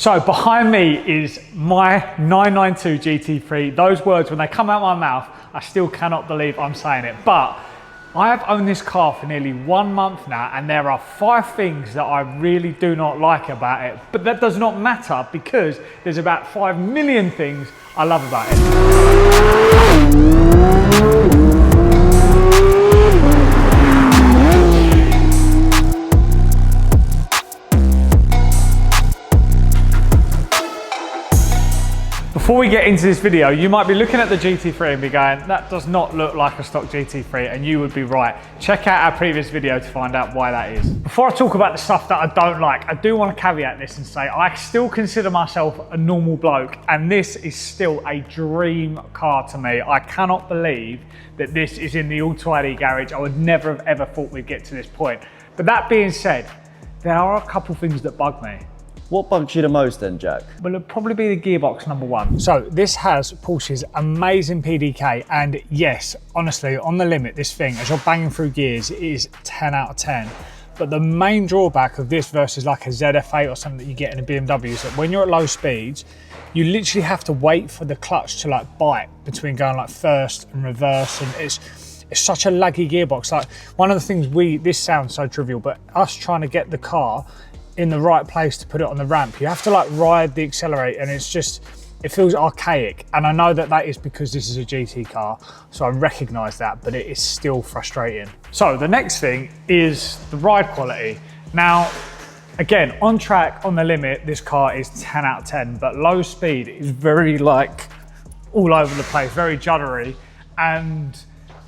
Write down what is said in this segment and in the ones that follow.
So behind me is my 992 GT3. Those words, when they come out of my mouth, I still cannot believe I'm saying it. But I have owned this car for nearly 1 month now, and there are 5 things that I really do not like about it. But that does not matter because there's about 5 million things I love about it. Before we get into this video, you might be looking at the GT3 and be going, that does not look like a stock GT3, and you would be right. Check out our previous video to find out why that is. Before I talk about the stuff that I don't like, I do want to caveat this and say I still consider myself a normal bloke, and this is still a dream car to me. I cannot believe that this is in the AUTOID garage. I would never have ever thought we'd get to this point. But that being said, there are a couple things that bug me. What bugs you the most then, Jack? Well, it'll probably be the gearbox, number one. So this has Porsche's amazing PDK, and yes, honestly, on the limit, this thing, as you're banging through gears, it is 10 out of 10. But the main drawback of this versus like a ZF8 or something that you get in a BMW is that when you're at low speeds, you literally have to wait for the clutch to like bite between going like first and reverse, and it's such a laggy gearbox. Like one of the things this sounds so trivial, but us trying to get the car in the right place to put it on the ramp, you have to like ride the accelerator, and it feels archaic. And I know that is because this is a GT car, so I recognize that, but it is still frustrating. So the next thing is the ride quality. Now, again, on track, on the limit, this car is 10 out of 10, but low speed is very like all over the place, very juddery. And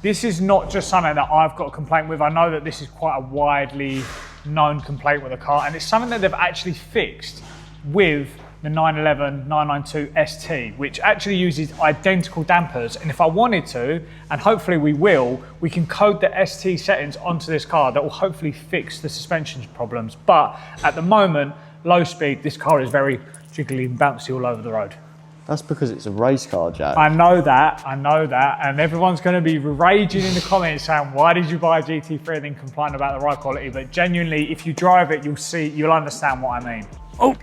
this is not just something that I've got a complaint with. I know that this is quite a widely known complaint with the car, and it's something that they've actually fixed with the 911 992 ST, which actually uses identical dampers. And if I wanted to, and hopefully we will, we can code the ST settings onto this car that will hopefully fix the suspension problems. But at the moment, low speed, this car is very jiggly and bouncy all over the road. That's because it's a race car, Jack. I know that, and everyone's going to be raging in the comments saying, why did you buy a GT3 and then complain about the ride quality? But genuinely, if you drive it, you'll understand what I mean. Oh,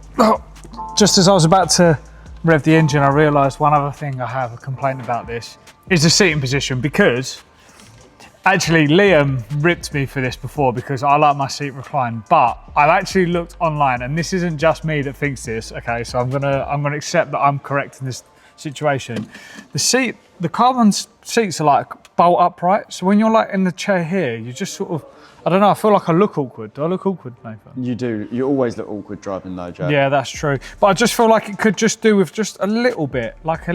just as I was about to rev the engine, I realised one other thing I have a complaint about this is the seating position, because actually Liam ripped me for this before because I like my seat reclined, but I've actually looked online, and this isn't just me that thinks this, okay? So I'm gonna accept that I'm correct in this situation. The carbon seats are like bolt upright, so when you're like in the chair here, you just sort of, I don't know, I feel like I look awkward. Do I look awkward, Nathan? You do. You always look awkward driving though, Jack. Yeah, that's true. But I just feel like it could just do with just a little bit, like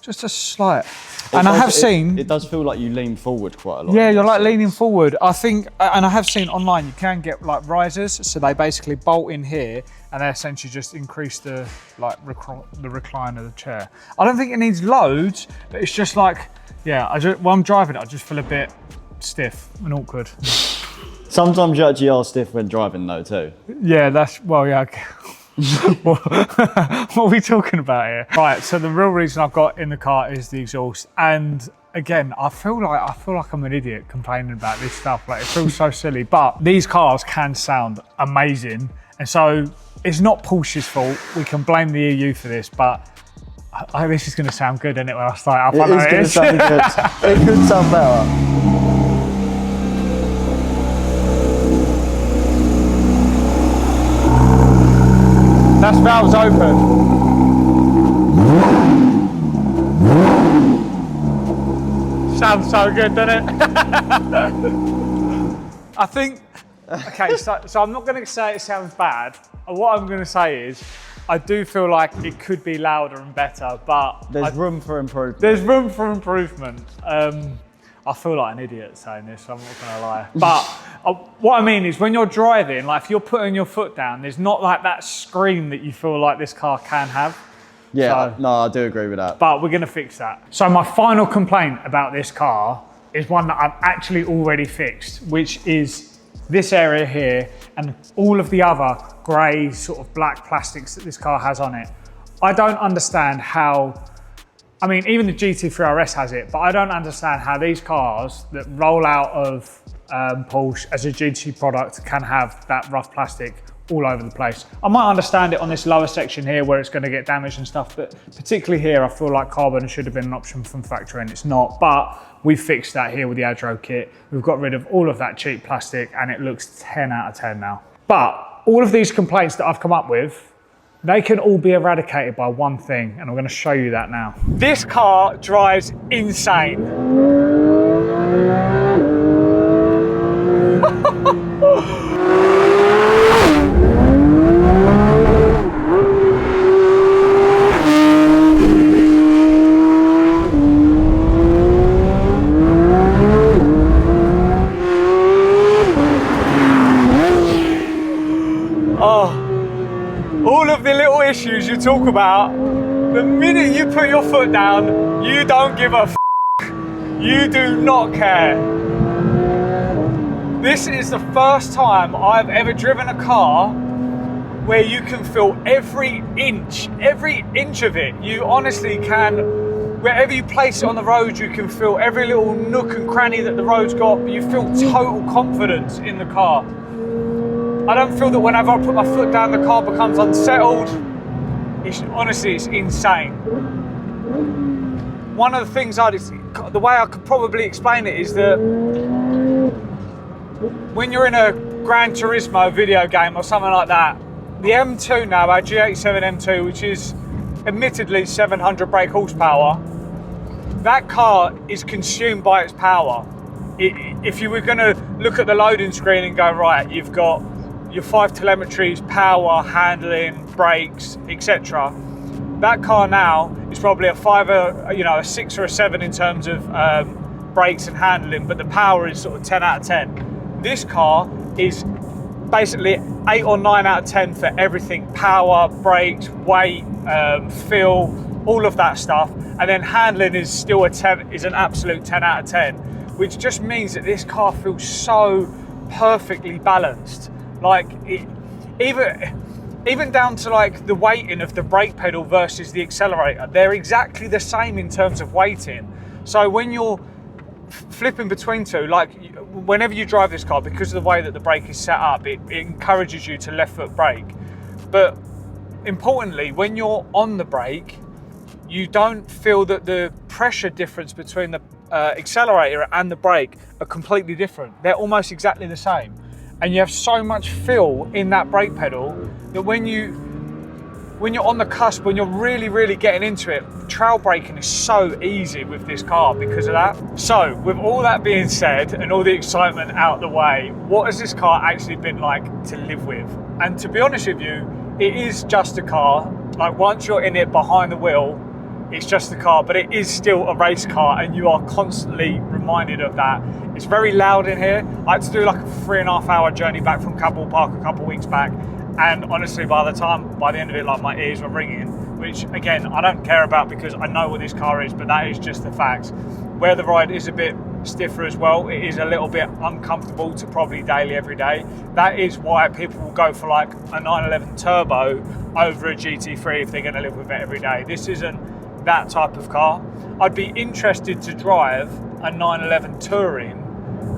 just a slight. And I have seen... It does feel like you lean forward quite a lot. Yeah, you're like leaning forward. I think, and I have seen online, you can get like risers. So they basically bolt in here, and they essentially just increase the recline of the chair. I don't think it needs loads, but it's just like, yeah, when I'm driving it, I just feel a bit stiff and awkward. Sometimes you actually are stiff when driving though too. Yeah, yeah. Okay. What are we talking about here? Right, so the real reason I've got in the car is the exhaust. And again, I feel like I'm an idiot complaining about this stuff. Like, it feels so silly, but these cars can sound amazing. And so it's not Porsche's fault. We can blame the EU for this, but this is going to sound good, isn't it, when I start up? It is going to sound good. It could sound better. That's valves open. Sounds so good, doesn't it? I think, okay, so I'm not going to say it sounds bad. What I'm going to say is, I do feel like it could be louder and better, but there's room for improvement. There's room for improvement. I feel like an idiot saying this, so I'm not gonna lie. But what I mean is, when you're driving, like if you're putting your foot down, there's not like that scream that you feel like this car can have. Yeah, no, I do agree with that. But we're gonna fix that. So my final complaint about this car is one that I've actually already fixed, which is this area here and all of the other grey sort of black plastics that this car has on it. I don't understand how, I mean, even the GT3 RS has it, but I don't understand how these cars that roll out of Porsche as a GT product can have that rough plastic all over the place. I might understand it on this lower section here where it's going to get damaged and stuff, but particularly here, I feel like carbon should have been an option from factory and it's not. But we've fixed that here with the Adro kit. We've got rid of all of that cheap plastic and it looks 10 out of 10 now. But all of these complaints that I've come up with, they can all be eradicated by one thing, and I'm going to show you that now. This car drives insane. All of the little issues you talk about, the minute you put your foot down, you don't give a f***. You do not care. This is the first time I've ever driven a car where you can feel every inch of it. You honestly can, wherever you place it on the road, you can feel every little nook and cranny that the road's got. You feel total confidence in the car. I don't feel that whenever I put my foot down, the car becomes unsettled. Honestly, it's insane. One of the things the way I could probably explain it is that when you're in a Gran Turismo video game or something like that, the M2 now, our G87 M2, which is admittedly 700 brake horsepower, that car is consumed by its power. If you were going to look at the loading screen and go, right, you've got your 5 telemetries, power, handling, brakes, etc. That car now is probably a 5, a 6 or a 7 in terms of brakes and handling, but the power is sort of 10 out of 10. This car is basically 8 or 9 out of 10 for everything: power, brakes, weight, feel, all of that stuff. And then handling is still an absolute 10 out of 10, which just means that this car feels so perfectly balanced. Like even down to like the weighting of the brake pedal versus the accelerator, they're exactly the same in terms of weighting. So when you're flipping between two, like whenever you drive this car, because of the way that the brake is set up, it encourages you to left foot brake. But importantly, when you're on the brake, you don't feel that the pressure difference between the accelerator and the brake are completely different. They're almost exactly the same. And you have so much feel in that brake pedal that when you're on the cusp, when you're really getting into it, trail braking is so easy with this car because of that. So with all that being said and all the excitement out the way, what has this car actually been like to live with? And to be honest with you, it is just a car. Like once you're in it behind the wheel, it's just a car, but it is still a race car and you are constantly reminded of that. It's very loud in here. I had to do like a 3.5 hour journey back from Cabell Park a couple of weeks back. And honestly, by the end of it, like my ears were ringing, which again, I don't care about because I know what this car is, but that is just the facts. Where the ride is a bit stiffer as well, it is a little bit uncomfortable to probably daily every day. That is why people will go for like a 911 Turbo over a GT3 if they're gonna live with it every day. This isn't that type of car. I'd be interested to drive a 911 Touring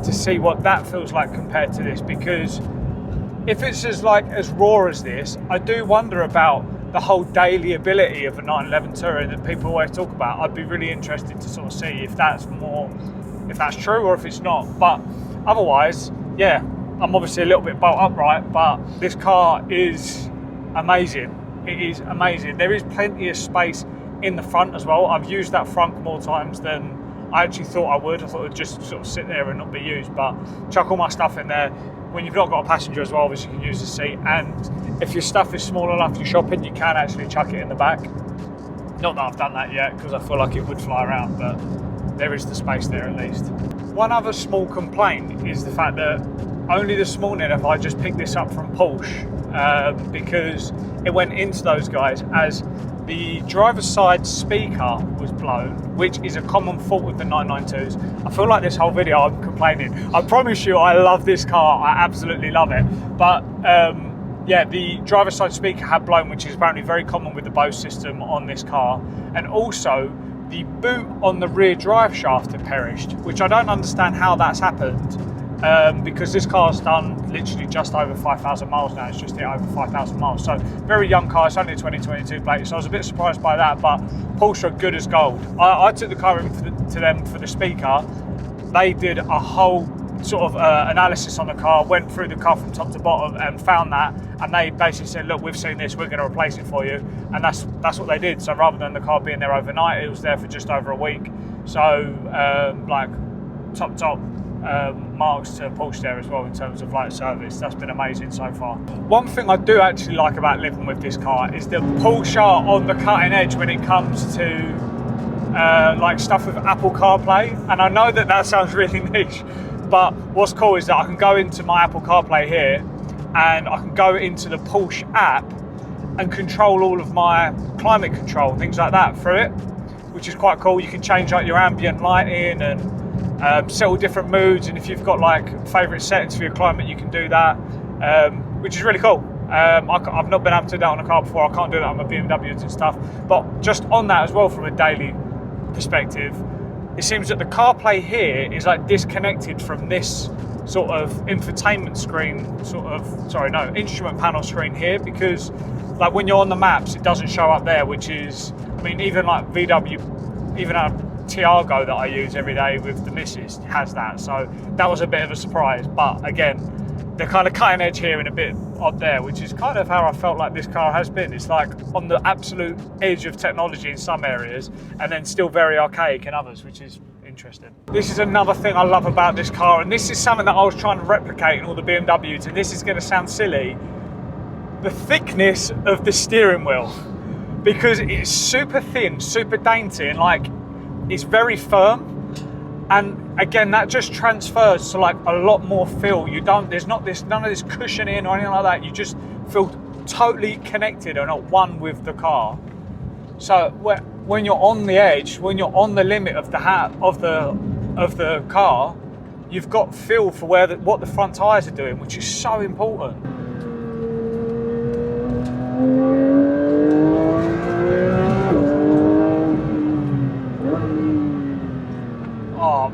to see what that feels like compared to this, because if it's as raw as this, I do wonder about the whole daily ability of a 911 Touring that people always talk about. I'd be really interested to sort of see if that's true or if it's not. But otherwise, yeah, I'm obviously a little bit bolt upright, but this car is amazing. It is amazing. There is plenty of space in the front as well. I've used that front more times than I actually thought I would. I thought it would just sort of sit there and not be used, but chuck all my stuff in there. When you've not got a passenger as well, obviously you can use the seat, and if your stuff is small enough you're shopping, you can actually chuck it in the back. Not that I've done that yet because I feel like it would fly around, but there is the space there at least. One other small complaint is the fact that only this morning have I just picked this up from Porsche, because it went into those guys as the driver's side speaker was blown, which is a common fault with the 992s. I feel like this whole video I'm complaining. I promise you I love this car, I absolutely love it. But yeah, the driver's side speaker had blown, which is apparently very common with the Bose system on this car. And also the boot on the rear drive shaft had perished, which I don't understand how that's happened. because this car's done literally just over 5,000 miles now. It's just hit over 5,000 miles. So very young car, it's only a 2022 plate. So I was a bit surprised by that, but Porsche are good as gold. I took the car in to them for the speaker. They did a whole sort of analysis on the car, went through the car from top to bottom and found that, and they basically said, look, we've seen this, we're going to replace it for you. And that's what they did. So rather than the car being there overnight, it was there for just over a week. So like top marks to Porsche there as well in terms of like service. That's been amazing so far. One thing I do actually like about living with this car is that Porsche are on the cutting edge when it comes to like stuff with Apple CarPlay. And I know that sounds really niche, but what's cool is that I can go into my Apple CarPlay here and I can go into the Porsche app and control all of my climate control, things like that through it, which is quite cool. You can change like your ambient lighting and set all different moods, and if you've got like favourite settings for your climate, you can do that, which is really cool. I've not been able to do that on a car before. I can't do that on my BMWs and stuff, but just on that as well from a daily perspective, it seems that the CarPlay here is like disconnected from this sort of infotainment screen, instrument panel screen here, because like when you're on the maps, it doesn't show up there, which is, I mean, even like VW, even our Tiago that I use every day with the missus has that. So that was a bit of a surprise, but again, they're kind of cutting edge here and a bit odd there, which is kind of how I felt like this car has been. It's like on the absolute edge of technology in some areas and then still very archaic in others, which is interesting. This is another thing I love about this car, and this is something that I was trying to replicate in all the BMWs, and this is going to sound silly, the thickness of the steering wheel, because it's super thin, super dainty, and like it's very firm. And again, that just transfers to like a lot more feel. There's none of this cushioning or anything like that. You just feel totally connected and at one with the car. So when you're on the edge, when you're on the limit of the car, you've got feel for what the front tyres are doing, which is so important.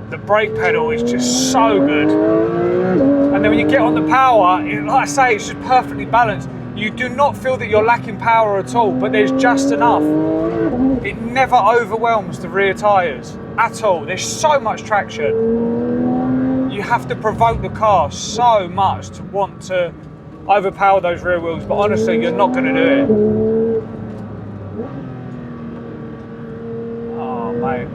The brake pedal is just so good, and then when you get on the power, like I say, it's just perfectly balanced. You do not feel that you're lacking power at all, but there's just enough. It never overwhelms the rear tyres at all. There's so much traction. You have to provoke the car so much to want to overpower those rear wheels, but honestly, you're not going to do it. Oh, mate.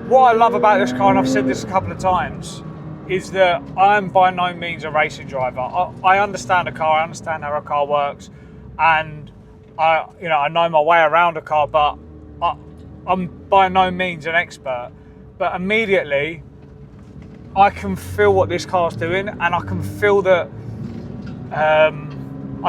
What I love about this car, and I've said this a couple of times, is that I'm by no means a racing driver. I understand a car, I understand how a car works, and I know my way around a car, but I'm by no means an expert. But immediately, I can feel what this car's doing, and I can feel that I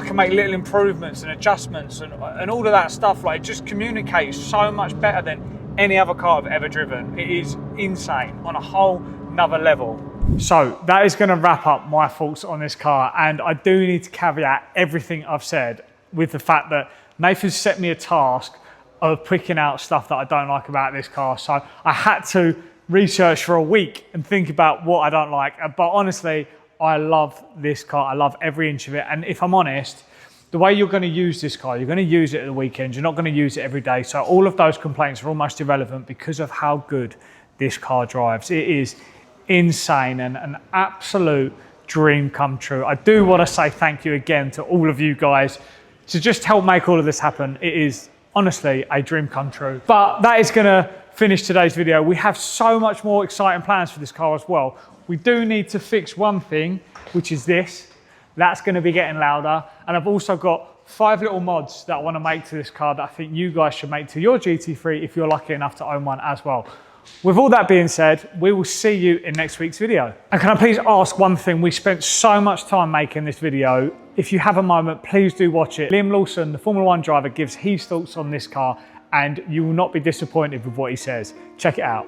can make little improvements and adjustments and all of that stuff. Like, it just communicates so much better than any other car I've ever driven. It is insane on a whole nother level. So that is going to wrap up my thoughts on this car, and I do need to caveat everything I've said with the fact that Nathan's set me a task of picking out stuff that I don't like about this car. So I had to research for a week and think about what I don't like, but honestly, I love this car. I love every inch of it, and if I'm honest, the way you're going to use this car, you're going to use it at the weekend, you're not going to use it every day. So all of those complaints are almost irrelevant because of how good this car drives. It is insane and an absolute dream come true. I do want to say thank you again to all of you guys to just help make all of this happen. It is honestly a dream come true. But that is going to finish today's video. We have so much more exciting plans for this car as well. We do need to fix one thing, which is this. That's going to be getting louder. And I've also got 5 little mods that I want to make to this car that I think you guys should make to your GT3 if you're lucky enough to own one as well. With all that being said, we will see you in next week's video. And can I please ask one thing? We spent so much time making this video. If you have a moment, please do watch it. Liam Lawson, the Formula 1 driver, gives his thoughts on this car, and you will not be disappointed with what he says. Check it out.